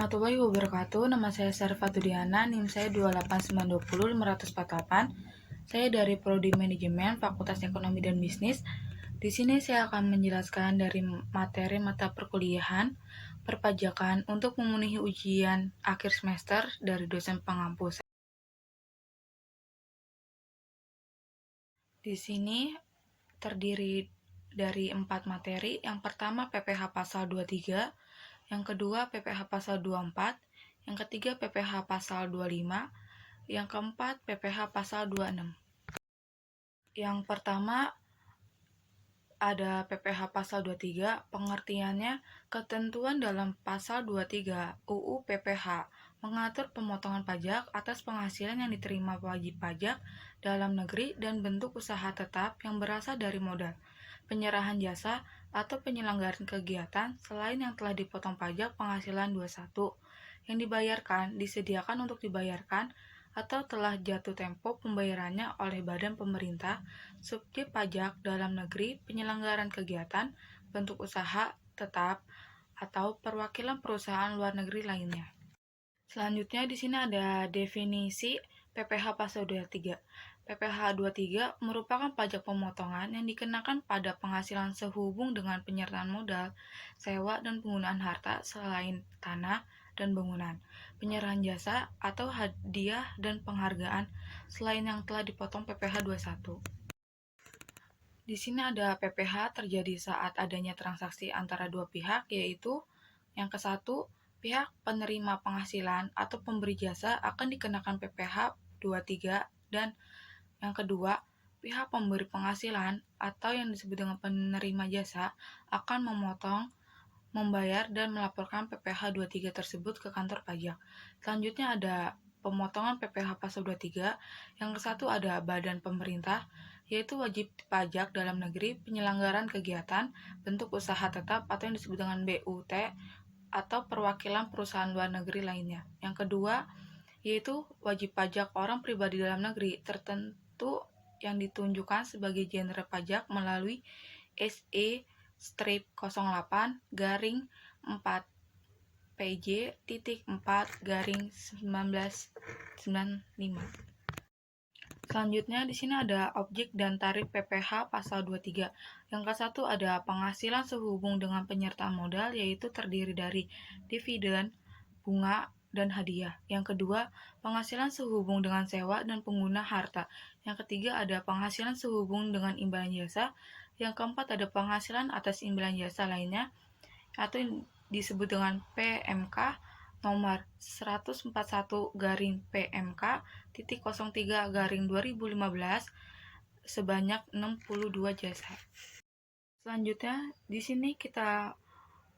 warahmatullahi wabarakatuh. Nama saya Sarfa Tudiana, NIM saya 2820548. Saya dari Prodi Manajemen, Fakultas Ekonomi dan Bisnis. Di sini saya akan menjelaskan dari materi mata perkuliahan perpajakan untuk memenuhi ujian akhir semester dari dosen pengampu. Di sini terdiri dari 4 materi. Yang pertama PPh pasal 23, yang kedua PPh pasal 24, yang ketiga PPh pasal 25, yang keempat PPh pasal 26. Yang pertama ada PPh pasal 23, pengertiannya ketentuan dalam pasal 23 UU PPh mengatur pemotongan pajak atas penghasilan yang diterima wajib pajak dalam negeri dan bentuk usaha tetap yang berasal dari modal, penyerahan jasa, atau penyelenggaraan kegiatan selain yang telah dipotong pajak penghasilan 21 yang dibayarkan, disediakan untuk dibayarkan, atau telah jatuh tempo pembayarannya oleh badan pemerintah, subjek pajak dalam negeri, penyelenggaraan kegiatan, bentuk usaha tetap, atau perwakilan perusahaan luar negeri lainnya. Selanjutnya di sini ada definisi PPh pasal 23. PPh 23 merupakan pajak pemotongan yang dikenakan pada penghasilan sehubung dengan penyertaan modal, sewa dan penggunaan harta selain tanah dan bangunan, penyerahan jasa atau hadiah dan penghargaan selain yang telah dipotong PPh 21. Di sini ada PPh terjadi saat adanya transaksi antara dua pihak, yaitu yang ke satu, pihak penerima penghasilan atau pemberi jasa akan dikenakan PPh 23 dan yang kedua, pihak pemberi penghasilan atau yang disebut dengan penerima jasa akan memotong, membayar dan melaporkan PPh 23 tersebut ke kantor pajak. Selanjutnya ada pemotongan PPh pasal 23. Yang ke satu ada badan pemerintah, yaitu wajib pajak dalam negeri, penyelenggaraan kegiatan, bentuk usaha tetap atau yang disebut dengan BUT, atau perwakilan perusahaan luar negeri lainnya. Yang kedua, yaitu wajib pajak orang pribadi dalam negeri tertentu yang ditunjukkan sebagai genre pajak melalui SE-08-4 PJ.4-1995. Selanjutnya di sini ada objek dan tarif PPh pasal 23. Yang ke-1 ada penghasilan sehubung dengan penyertaan modal, yaitu terdiri dari dividen, bunga, dan hadiah. Yang kedua, penghasilan sehubung dengan sewa dan pengguna harta. Yang ketiga ada penghasilan sehubung dengan imbalan jasa. Yang keempat ada penghasilan atas imbalan jasa lainnya atau yang disebut dengan PMK nomor 141-PMK-03-2015 sebanyak 62 jasa. Selanjutnya, di sini kita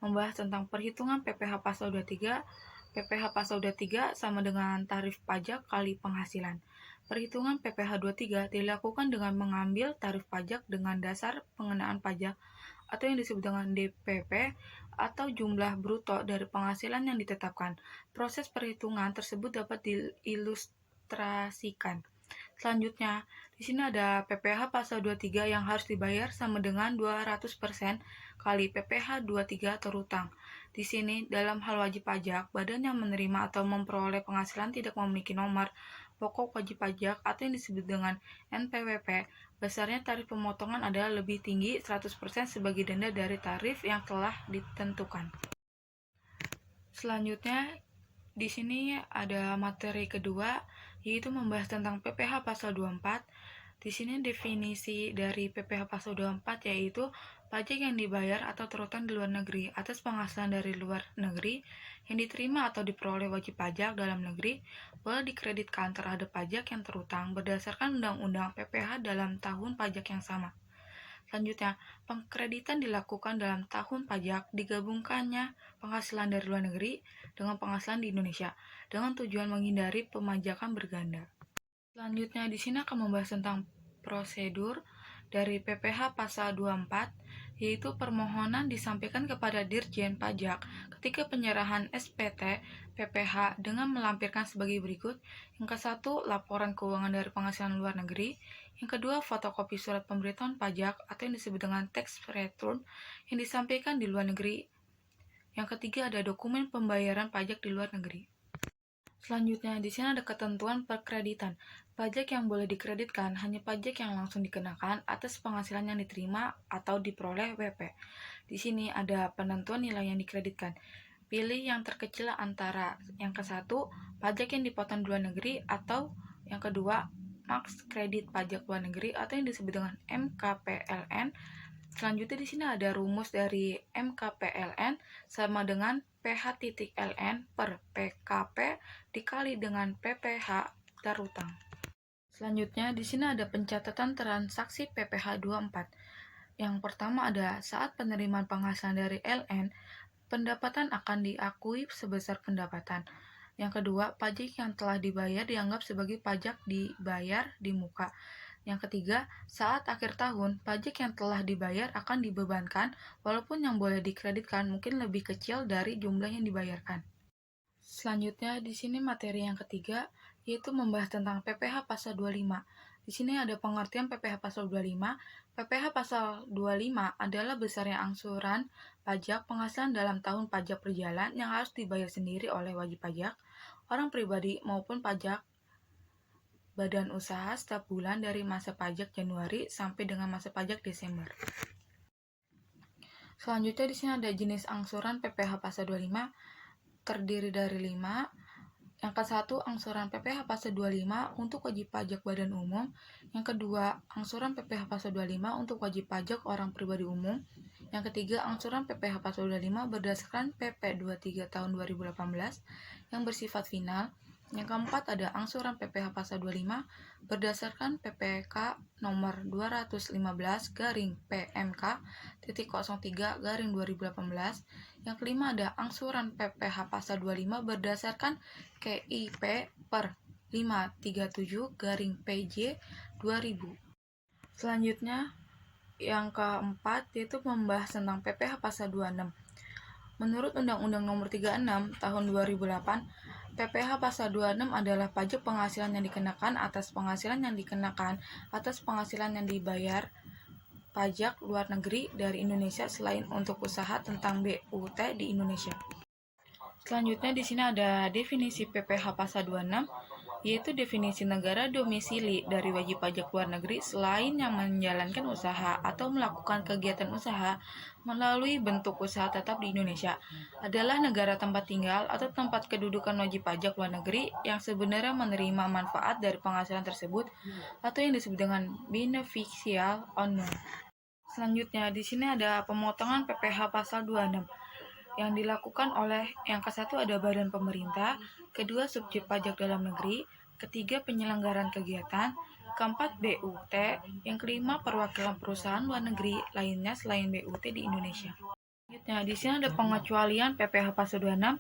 membahas tentang perhitungan PPh pasal 23. PPh pasal 23 sama dengan tarif pajak kali penghasilan. Perhitungan PPh 23 dilakukan dengan mengambil tarif pajak dengan dasar pengenaan pajak atau yang disebut dengan DPP atau jumlah bruto dari penghasilan yang ditetapkan. Proses perhitungan tersebut dapat diilustrasikan. Selanjutnya, di sini ada PPh pasal 23 yang harus dibayar sama dengan 200% kali PPh 23 terutang. Di sini, dalam hal wajib pajak, badan yang menerima atau memperoleh penghasilan tidak memiliki nomor pokok wajib pajak atau yang disebut dengan NPWP, besarnya tarif pemotongan adalah lebih tinggi 100% sebagai denda dari tarif yang telah ditentukan. Selanjutnya, di sini ada materi kedua, yaitu membahas tentang PPh pasal 24. Di sini definisi dari PPh pasal 24 yaitu pajak yang dibayar atau terutang di luar negeri atas penghasilan dari luar negeri yang diterima atau diperoleh wajib pajak dalam negeri boleh dikreditkan terhadap pajak yang terutang berdasarkan Undang-Undang PPh dalam tahun pajak yang sama. Selanjutnya, pengkreditan dilakukan dalam tahun pajak digabungkannya penghasilan dari luar negeri dengan penghasilan di Indonesia dengan tujuan menghindari pemajakan berganda. Selanjutnya di sini akan membahas tentang prosedur dari PPh pasal 24, yaitu permohonan disampaikan kepada Dirjen Pajak ketika penyerahan SPT PPh dengan melampirkan sebagai berikut. Yang ke-1, laporan keuangan dari penghasilan luar negeri. Yang kedua, fotokopi surat pemberitahuan pajak atau yang disebut dengan tax return yang disampaikan di luar negeri. Yang ketiga ada dokumen pembayaran pajak di luar negeri. Selanjutnya, di sini ada ketentuan perkreditan. Pajak yang boleh dikreditkan hanya pajak yang langsung dikenakan atas penghasilan yang diterima atau diperoleh WP. Di sini ada penentuan nilai yang dikreditkan. Pilih yang terkecil antara yang ke-1, pajak yang dipotong di luar negeri, atau yang kedua, maks kredit pajak luar negeri atau yang disebut dengan MKPLN. Selanjutnya di sini ada rumus dari MKPLN sama dengan PH.LN per PKP dikali dengan PPH terutang. Selanjutnya di sini ada pencatatan transaksi PPH 24. Yang pertama ada saat penerimaan penghasilan dari LN, pendapatan akan diakui sebesar pendapatan. Yang kedua, pajak yang telah dibayar dianggap sebagai pajak dibayar di muka. Yang ketiga, saat akhir tahun, pajak yang telah dibayar akan dibebankan walaupun yang boleh dikreditkan mungkin lebih kecil dari jumlah yang dibayarkan. Selanjutnya, di sini materi yang ketiga, yaitu membahas tentang PPH pasal 25. Di sini ada pengertian PPH pasal 25. PPH pasal 25 adalah besarnya angsuran pajak penghasilan dalam tahun pajak berjalan yang harus dibayar sendiri oleh wajib pajak, orang pribadi maupun pajak badan usaha setiap bulan dari masa pajak Januari sampai dengan masa pajak Desember. Selanjutnya di sini ada jenis angsuran PPH pasal 25 terdiri dari 5. Yang ke-1, angsuran PPH pasal 25 untuk wajib pajak badan umum. Yang kedua, angsuran PPH pasal 25 untuk wajib pajak orang pribadi umum. Yang ketiga, angsuran PPH pasal 25 berdasarkan PP 23 tahun 2018 yang bersifat final. Yang keempat ada angsuran PPH pasal 25 berdasarkan PPK nomor 215-PMK.03/2018. Yang kelima ada angsuran PPH pasal 25 berdasarkan KIP per 537/PJ 2000. Selanjutnya yang keempat yaitu membahas tentang PPH pasal 26. Menurut Undang-Undang Nomor 36 Tahun 2008, PPH pasal 26 adalah pajak penghasilan yang dikenakan atas penghasilan yang dibayar pajak luar negeri dari Indonesia selain untuk usaha tentang BUT di Indonesia. Selanjutnya di sini ada definisi PPH pasal 26, yaitu definisi negara domisili dari wajib pajak luar negeri selain yang menjalankan usaha atau melakukan kegiatan usaha melalui bentuk usaha tetap di Indonesia adalah negara tempat tinggal atau tempat kedudukan wajib pajak luar negeri yang sebenarnya menerima manfaat dari penghasilan tersebut atau yang disebut dengan beneficial owner. Selanjutnya di sini ada pemotongan PPH pasal 26 yang dilakukan oleh yang ke-1 ada badan pemerintah, kedua subjek pajak dalam negeri, ketiga penyelenggaraan kegiatan, keempat BUT, yang kelima perwakilan perusahaan luar negeri lainnya selain BUT di Indonesia. Selanjutnya di sini ada pengecualian PPH pasal 26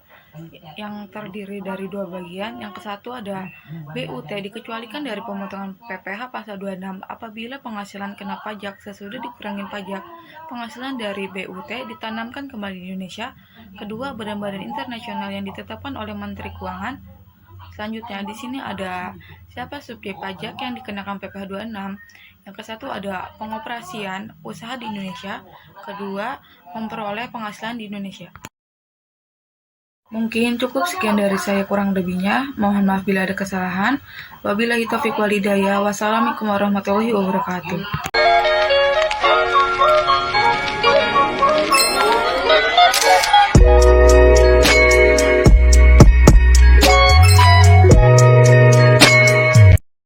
yang terdiri dari dua bagian. Yang ke-1 ada BUT dikecualikan dari pemotongan PPH pasal 26 apabila penghasilan kena pajak sesudah dikurangin pajak penghasilan dari BUT ditanamkan kembali di Indonesia. Kedua, badan-badan internasional yang ditetapkan oleh Menteri Keuangan. Selanjutnya di sini ada siapa subjek pajak yang dikenakan PPH 26. Yang ke-1 ada pengoperasian usaha di Indonesia, kedua memperoleh penghasilan di Indonesia. Mungkin cukup sekian dari saya, kurang lebihnya mohon maaf bila ada kesalahan. Wabillahi taufiq wal hidayah. Wassalamualaikum warahmatullahi wabarakatuh.